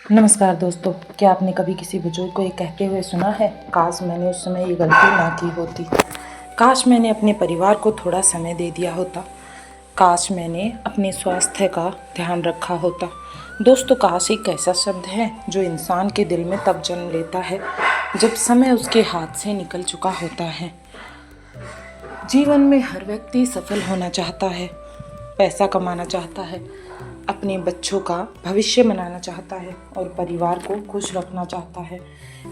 नमस्कार दोस्तों, क्या आपने कभी किसी बुजुर्ग को ये कहते हुए सुना है, काश मैंने उस समय ये गलती ना की होती। काश मैंने अपने परिवार को थोड़ा समय दे दिया होता। काश मैंने अपने स्वास्थ्य का ध्यान रखा होता। दोस्तों, काश एक ऐसा शब्द है जो इंसान के दिल में तब जन्म लेता है जब समय उसके हाथ से निकल चुका होता है। जीवन में हर व्यक्ति सफल होना चाहता है, पैसा कमाना चाहता है, अपने बच्चों का भविष्य बनाना चाहता है और परिवार को खुश रखना चाहता है।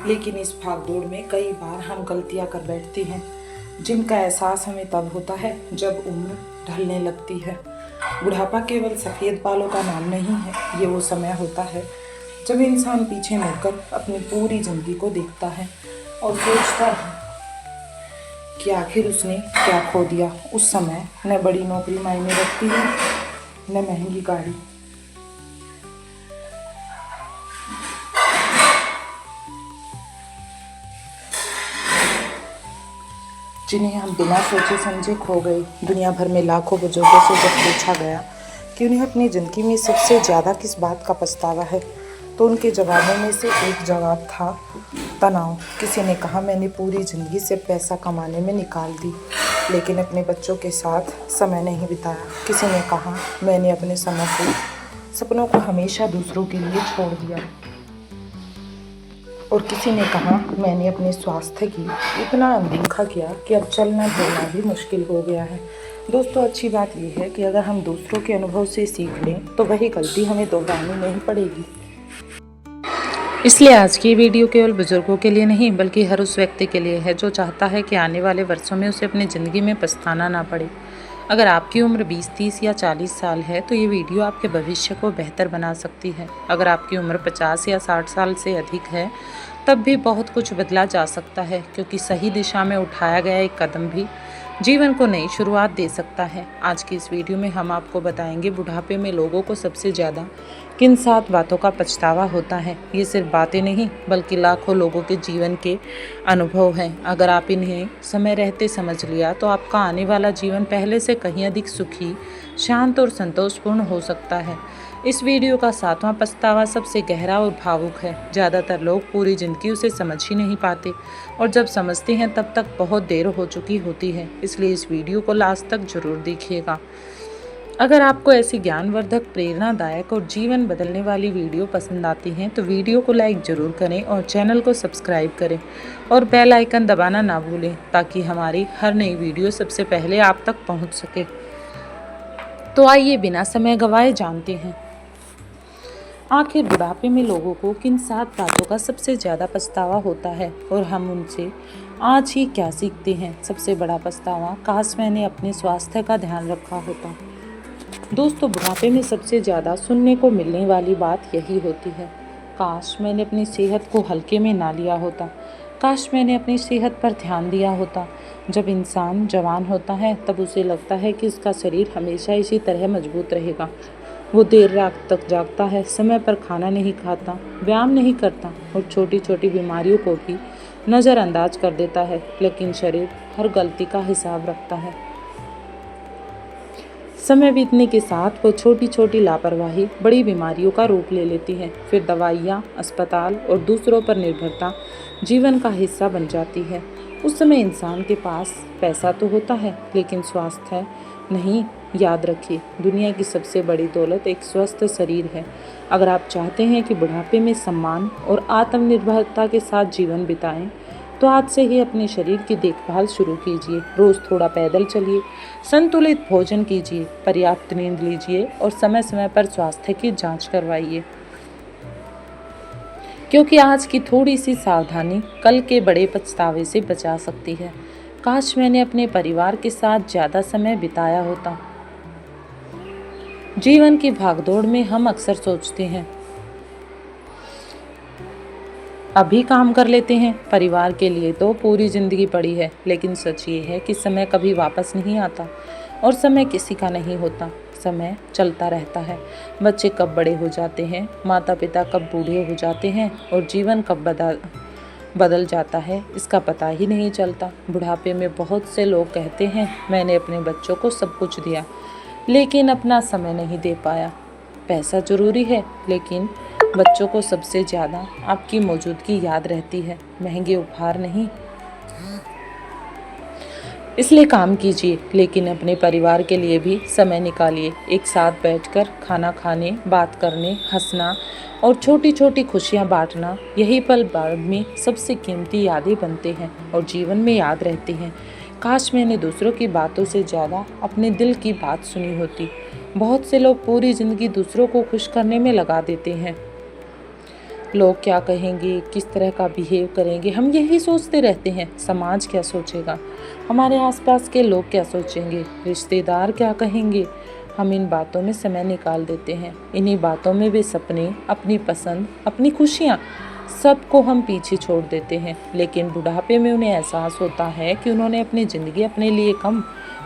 लेकिन इस भागदौड़ में कई बार हम गलतियां कर बैठते हैं जिनका एहसास हमें तब होता है जब उम्र ढलने लगती है। बुढ़ापा केवल सफ़ेद बालों का नाम नहीं है, ये वो समय होता है जब इंसान पीछे मुड़कर अपनी पूरी जिंदगी को देखता है और सोचता है कि आखिर उसने क्या खो दिया। उस समय न बड़ी नौकरी मायने रखती है, न महंगी गाड़ी। जिन्हें हम बिना सोचे समझे खो गए। दुनिया भर में लाखों बुजुर्गों से जब पूछा गया कि उन्हें अपनी ज़िंदगी में सबसे ज़्यादा किस बात का पछतावा है, तो उनके जवाबों में से एक जवाब था तनाव। किसी ने कहा, मैंने पूरी ज़िंदगी सिर्फ पैसा कमाने में निकाल दी, लेकिन अपने बच्चों के साथ समय नहीं बिताया। किसी ने कहा, मैंने अपने सपनों को हमेशा दूसरों के लिए छोड़ दिया। और किसी ने कहा, मैंने अपने स्वास्थ्य की इतना अनदेखा किया कि अब चलना फिरना भी मुश्किल हो गया है। दोस्तों, अच्छी बात यह है कि अगर हम दूसरों के अनुभव से सीख लें तो वही गलती हमें दोहरानी नहीं पड़ेगी। इसलिए आज की वीडियो केवल बुजुर्गों के लिए नहीं बल्कि हर उस व्यक्ति के लिए है जो चाहता है कि आने वाले वर्षों में उसे अपनी ज़िंदगी में पछताना ना पड़े। अगर आपकी उम्र 20, 30 या 40 साल है तो ये वीडियो आपके भविष्य को बेहतर बना सकती है। अगर आपकी उम्र 50 या 60 साल से अधिक है तब भी बहुत कुछ बदला जा सकता है, क्योंकि सही दिशा में उठाया गया एक कदम भी जीवन को नई शुरुआत दे सकता है। आज की इस वीडियो में हम आपको बताएंगे बुढ़ापे में लोगों को सबसे ज़्यादा किन 7 बातों का पछतावा होता है। ये सिर्फ बातें नहीं बल्कि लाखों लोगों के जीवन के अनुभव हैं। अगर आप इन्हें समय रहते समझ लिया तो आपका आने वाला जीवन पहले से कहीं अधिक सुखी, शांत और संतोषपूर्ण हो सकता है। इस वीडियो का 7वां पछतावा सबसे गहरा और भावुक है। ज़्यादातर लोग पूरी ज़िंदगी उसे समझ ही नहीं पाते और जब समझते हैं तब तक बहुत देर हो चुकी होती है। इसलिए इस वीडियो को लास्ट तक जरूर देखिएगा। अगर आपको ऐसी ज्ञानवर्धक, प्रेरणादायक और जीवन बदलने वाली वीडियो पसंद आती हैं तो वीडियो को लाइक ज़रूर करें और चैनल को सब्सक्राइब करें और बेल आइकन दबाना ना भूलें ताकि हमारी हर नई वीडियो सबसे पहले आप तक पहुँच सके। तो आइए बिना समय गंवाए जानते हैं, आखिर बुढ़ापे में लोगों को किन 7 बातों का सबसे ज़्यादा पछतावा होता है और हम उनसे आज ही क्या सीखते हैं। सबसे बड़ा पछतावा, काश मैंने अपने स्वास्थ्य का ध्यान रखा होता। दोस्तों, बुढ़ापे में सबसे ज़्यादा सुनने को मिलने वाली बात यही होती है, काश मैंने अपनी सेहत को हल्के में ना लिया होता, काश मैंने अपनी सेहत पर ध्यान दिया होता। जब इंसान जवान होता है तब उसे लगता है कि उसका शरीर हमेशा इसी तरह मजबूत रहेगा। वो देर रात तक जागता है, समय पर खाना नहीं खाता, व्यायाम नहीं करता और छोटी छोटी बीमारियों को भी नज़रअंदाज कर देता है। लेकिन शरीर हर गलती का हिसाब रखता है। समय बीतने के साथ वो छोटी छोटी लापरवाही बड़ी बीमारियों का रूप ले लेती है। फिर दवाइयाँ, अस्पताल और दूसरों पर निर्भरता जीवन का हिस्सा बन जाती है। उस समय इंसान के पास पैसा तो होता है लेकिन स्वास्थ्य नहीं। याद रखिए, दुनिया की सबसे बड़ी दौलत एक स्वस्थ शरीर है। अगर आप चाहते हैं कि बुढ़ापे में सम्मान और आत्मनिर्भरता के साथ जीवन बिताएं तो आज से ही अपने शरीर की देखभाल शुरू कीजिए। रोज़ थोड़ा पैदल चलिए, संतुलित भोजन कीजिए, पर्याप्त नींद लीजिए और समय समय पर स्वास्थ्य की जांच करवाइए, क्योंकि आज की थोड़ी सी सावधानी कल के बड़े पछतावे से बचा सकती है। काश मैंने अपने परिवार के साथ ज़्यादा समय बिताया होता। जीवन की भागदौड़ में हम अक्सर सोचते हैं, अभी काम कर लेते हैं, परिवार के लिए तो पूरी ज़िंदगी पड़ी है। लेकिन सच ये है कि समय कभी वापस नहीं आता और समय किसी का नहीं होता। समय चलता रहता है। बच्चे कब बड़े हो जाते हैं, माता पिता कब बूढ़े हो जाते हैं और जीवन कब बदल जाता है, इसका पता ही नहीं चलता। बुढ़ापे में बहुत से लोग कहते हैं, मैंने अपने बच्चों को सब कुछ दिया लेकिन अपना समय नहीं दे पाया। पैसा ज़रूरी है लेकिन बच्चों को सबसे ज़्यादा आपकी मौजूदगी याद रहती है, महंगे उपहार नहीं। इसलिए काम कीजिए, लेकिन अपने परिवार के लिए भी समय निकालिए। एक साथ बैठकर खाना खाने, बात करने, हंसना और छोटी छोटी खुशियां बांटना, यही पल बाद में सबसे कीमती यादें बनते हैं और जीवन में याद रहते हैं। काश मैंने दूसरों की बातों से ज़्यादा अपने दिल की बात सुनी होती। बहुत से लोग पूरी ज़िंदगी दूसरों को खुश करने में लगा देते हैं। लोग क्या कहेंगे, किस तरह का बिहेव करेंगे, हम यही सोचते रहते हैं। समाज क्या सोचेगा, हमारे आसपास के लोग क्या सोचेंगे, रिश्तेदार क्या कहेंगे। हम इन बातों में समय निकाल देते हैं। इन्हीं बातों में वे सपने, अपनी पसंद, अपनी खुशियाँ, सबको हम पीछे छोड़ देते हैं। लेकिन बुढ़ापे में उन्हें एहसास होता है कि उन्होंने अपनी ज़िंदगी अपने लिए कम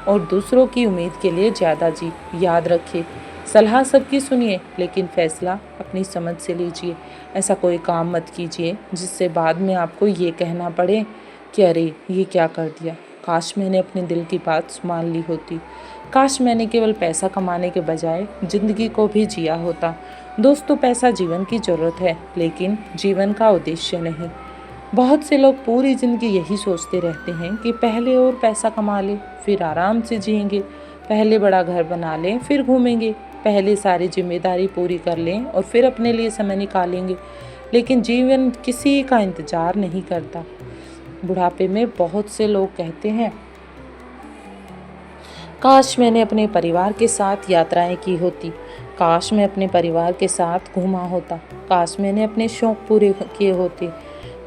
और दूसरों की उम्मीद के लिए ज़्यादा जी। याद रखिए, सलाह सबकी सुनिए, लेकिन फैसला अपनी समझ से लीजिए। ऐसा कोई काम मत कीजिए जिससे बाद में आपको ये कहना पड़े कि अरे ये क्या कर दिया, काश मैंने अपने दिल की बात मान ली होती। काश मैंने केवल पैसा कमाने के बजाय ज़िंदगी को भी जिया होता। दोस्तों, पैसा जीवन की ज़रूरत है, लेकिन जीवन का उद्देश्य नहीं। बहुत से लोग पूरी ज़िंदगी यही सोचते रहते हैं कि पहले और पैसा कमा लें, फिर आराम से जिएंगे। पहले बड़ा घर बना लें, फिर घूमेंगे। पहले सारी जिम्मेदारी पूरी कर लें और फिर अपने लिए समय निकालेंगे। लेकिन जीवन किसी का इंतज़ार नहीं करता। बुढ़ापे में बहुत से लोग कहते हैं, काश मैंने अपने परिवार के साथ यात्राएं की होती, काश मैं अपने परिवार के साथ घूमा होता, काश मैंने अपने शौक़ पूरे किए होते,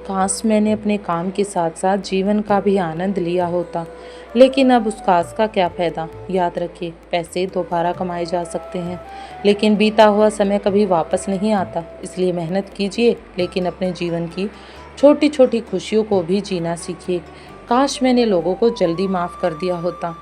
काश मैंने अपने काम के साथ साथ जीवन का भी आनंद लिया होता। लेकिन अब उस काश का क्या फ़ायदा। याद रखिए, पैसे दोबारा कमाए जा सकते हैं, लेकिन बीता हुआ समय कभी वापस नहीं आता। इसलिए मेहनत कीजिए, लेकिन अपने जीवन की छोटी छोटी खुशियों को भी जीना सीखिए। काश मैंने लोगों को जल्दी माफ़ कर दिया होता।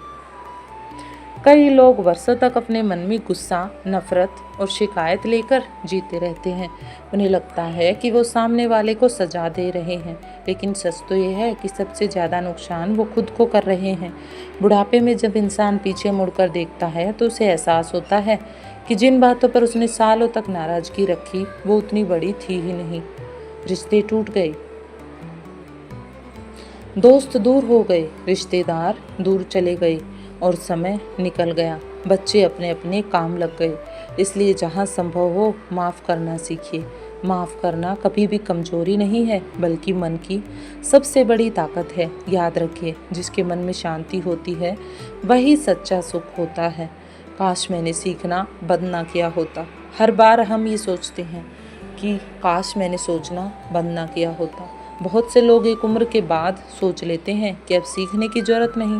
कई लोग वर्षों तक अपने मन में गुस्सा, नफरत और शिकायत लेकर जीते रहते हैं। उन्हें लगता है कि वो सामने वाले को सजा दे रहे हैं, लेकिन सच तो ये है कि सबसे ज़्यादा नुकसान वो खुद को कर रहे हैं। बुढ़ापे में जब इंसान पीछे मुड़कर देखता है तो उसे एहसास होता है कि जिन बातों पर उसने सालों तक नाराज़गी रखी वो उतनी बड़ी थी ही नहीं। रिश्ते टूट गए, दोस्त दूर हो गए, रिश्तेदार दूर चले गए और समय निकल गया। बच्चे अपने अपने काम लग गए। इसलिए जहाँ संभव हो माफ़ करना सीखिए। माफ़ करना कभी भी कमजोरी नहीं है, बल्कि मन की सबसे बड़ी ताकत है। याद रखिए, जिसके मन में शांति होती है वही सच्चा सुख होता है। काश मैंने सीखना बंद ना किया होता। हर बार हम ये सोचते हैं कि काश मैंने सोचना बंद ना किया होता। बहुत से लोग एक उम्र के बाद सोच लेते हैं कि अब सीखने की ज़रूरत नहीं,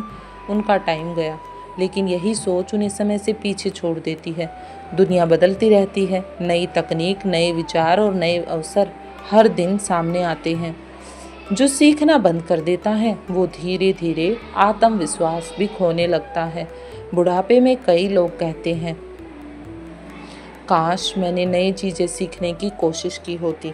उनका टाइम गया। लेकिन यही सोच उन्हें समय से पीछे छोड़ देती है। दुनिया बदलती रहती है, नई तकनीक, नए विचार और नए अवसर हर दिन सामने आते हैं। जो सीखना बंद कर देता है वो धीरे धीरे आत्मविश्वास भी खोने लगता है। बुढ़ापे में कई लोग कहते हैं, काश मैंने नई चीज़ें सीखने की कोशिश की होती।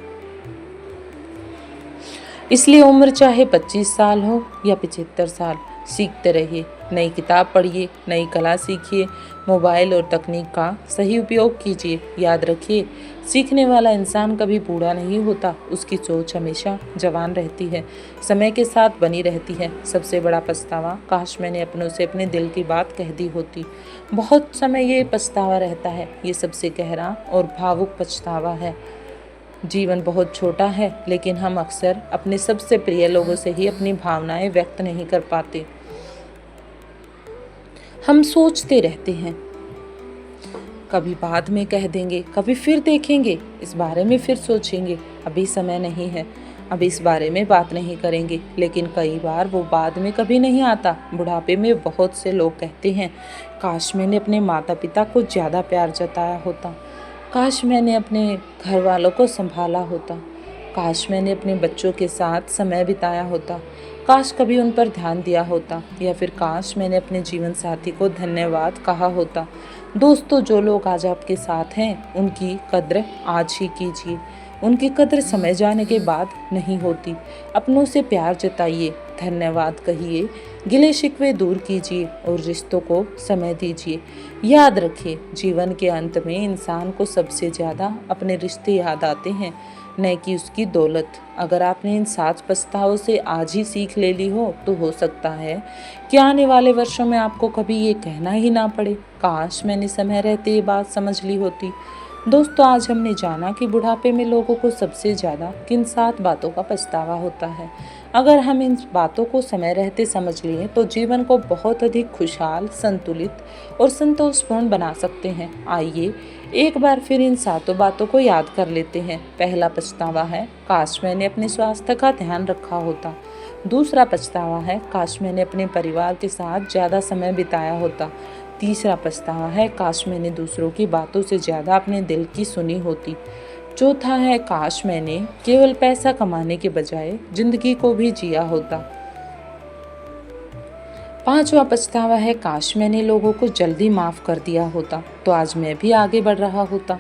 इसलिए उम्र चाहे 25 साल हो या 75 साल, सीखते रहिए। नई किताब पढ़िए, नई कला सीखिए, मोबाइल और तकनीक का सही उपयोग कीजिए। याद रखिए, सीखने वाला इंसान कभी बूढ़ा नहीं होता, उसकी सोच हमेशा जवान रहती है, समय के साथ बनी रहती है। सबसे बड़ा पछतावा, काश मैंने अपनों से अपने दिल की बात कह दी होती। बहुत समय ये पछतावा रहता है, ये सबसे गहरा और भावुक पछतावा है। जीवन बहुत छोटा है, लेकिन हम अक्सर अपने सबसे प्रिय लोगों से ही अपनी भावनाएं व्यक्त नहीं कर पाते। हम सोचते रहते हैं, कभी बाद में कह देंगे, कभी फिर देखेंगे, इस बारे में फिर सोचेंगे, अभी समय नहीं है, अब इस बारे में बात नहीं करेंगे। लेकिन कई बार वो बाद में कभी नहीं आता। बुढ़ापे में बहुत से लोग कहते हैं, काश मैंने अपने माता पिता को ज़्यादा प्यार जताया होता, काश मैंने अपने घर वालों को संभाला होता, काश मैंने अपने बच्चों के साथ समय बिताया होता, काश कभी उन पर ध्यान दिया होता, या फिर काश मैंने अपने जीवन साथी को धन्यवाद कहा होता। दोस्तों, जो लोग आज आपके साथ हैं उनकी कद्र आज ही कीजिए। उनकी कद्र समय जाने के बाद नहीं होती। अपनों से प्यार जताइए, धन्यवाद कहिए, गिले शिकवे दूर कीजिए और रिश्तों को समय दीजिए। याद रखिए, जीवन के अंत में इंसान को सबसे ज़्यादा अपने रिश्ते याद आते हैं, न कि उसकी दौलत। अगर आपने इन 7 पछतावों से आज ही सीख ले ली तो हो सकता है कि आने वाले वर्षों में आपको कभी ये कहना ही ना पड़े, काश मैंने समय रहते ये बात समझ ली होती। दोस्तों, आज हमने जाना कि बुढ़ापे में लोगों को सबसे ज़्यादा किन 7 बातों का पछतावा होता है। अगर हम इन बातों को समय रहते समझ लें तो जीवन को बहुत अधिक खुशहाल, संतुलित और संतोषपूर्ण बना सकते हैं। आइए एक बार फिर इन 7 बातों को याद कर लेते हैं। पहला पछतावा है, काश मैंने अपने स्वास्थ्य का ध्यान रखा होता। दूसरा पछतावा है, काश मैंने अपने परिवार के साथ ज़्यादा समय बिताया होता। तीसरा पछतावा है, काश मैंने दूसरों की बातों से ज़्यादा अपने दिल की सुनी होती। चौथा है, काश मैंने केवल पैसा कमाने के बजाय जिंदगी को भी जिया होता। पांचवा पछतावा है, काश मैंने लोगों को जल्दी माफ़ कर दिया होता तो आज मैं भी आगे बढ़ रहा होता।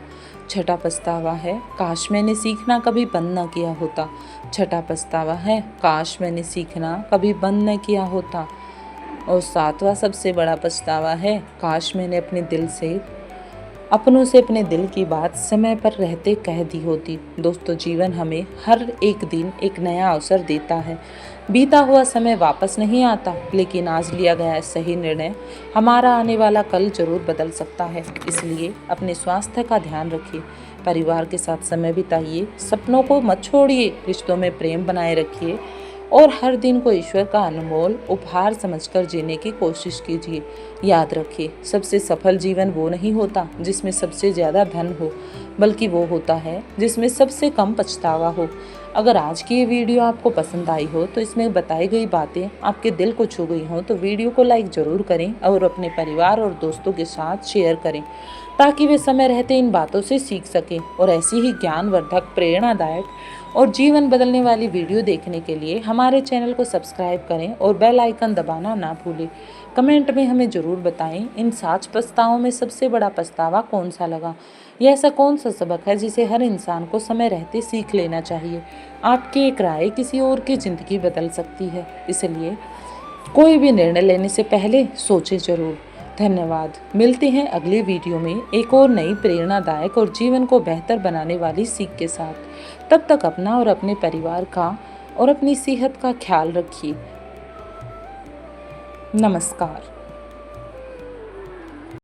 छठा पछतावा है, काश मैंने सीखना कभी बंद न किया होता। छठा पछतावा है, काश मैंने सीखना कभी बंद न किया होता। और सातवां सबसे बड़ा पछतावा है, काश मैंने अपनों से अपने दिल की बात समय पर रहते कह दी होती। दोस्तों, जीवन हमें हर एक दिन एक नया अवसर देता है। बीता हुआ समय वापस नहीं आता, लेकिन आज लिया गया सही निर्णय हमारा आने वाला कल जरूर बदल सकता है। इसलिए अपने स्वास्थ्य का ध्यान रखिए, परिवार के साथ समय बिताइए, सपनों को मत छोड़िए, रिश्तों में प्रेम बनाए रखिए और हर दिन को ईश्वर का अनमोल उपहार समझकर जीने की कोशिश कीजिए। याद रखिए, सबसे सफल जीवन वो नहीं होता जिसमें सबसे ज़्यादा धन हो, बल्कि वो होता है जिसमें सबसे कम पछतावा हो। अगर आज की ये वीडियो आपको पसंद आई हो तो इसमें बताई गई बातें आपके दिल को छू गई हों तो वीडियो को लाइक ज़रूर करें और अपने परिवार और दोस्तों के साथ शेयर करें, ताकि वे समय रहते इन बातों से सीख सकें। और ऐसी ही ज्ञानवर्धक, प्रेरणादायक और जीवन बदलने वाली वीडियो देखने के लिए हमारे चैनल को सब्सक्राइब करें और बेल आइकन दबाना ना भूलें। कमेंट में हमें ज़रूर बताएं, इन 7 पछतावों में सबसे बड़ा पछतावा कौन सा लगा। यह ऐसा कौन सा सबक है जिसे हर इंसान को समय रहते सीख लेना चाहिए। आपकी एक राय किसी और की ज़िंदगी बदल सकती है, इसलिए कोई भी निर्णय लेने से पहले सोचें ज़रूर। धन्यवाद। मिलते हैं अगले वीडियो में एक और नई प्रेरणादायक और जीवन को बेहतर बनाने वाली सीख के साथ। तब तक अपना और अपने परिवार का और अपनी सेहत का ख्याल रखिए। नमस्कार।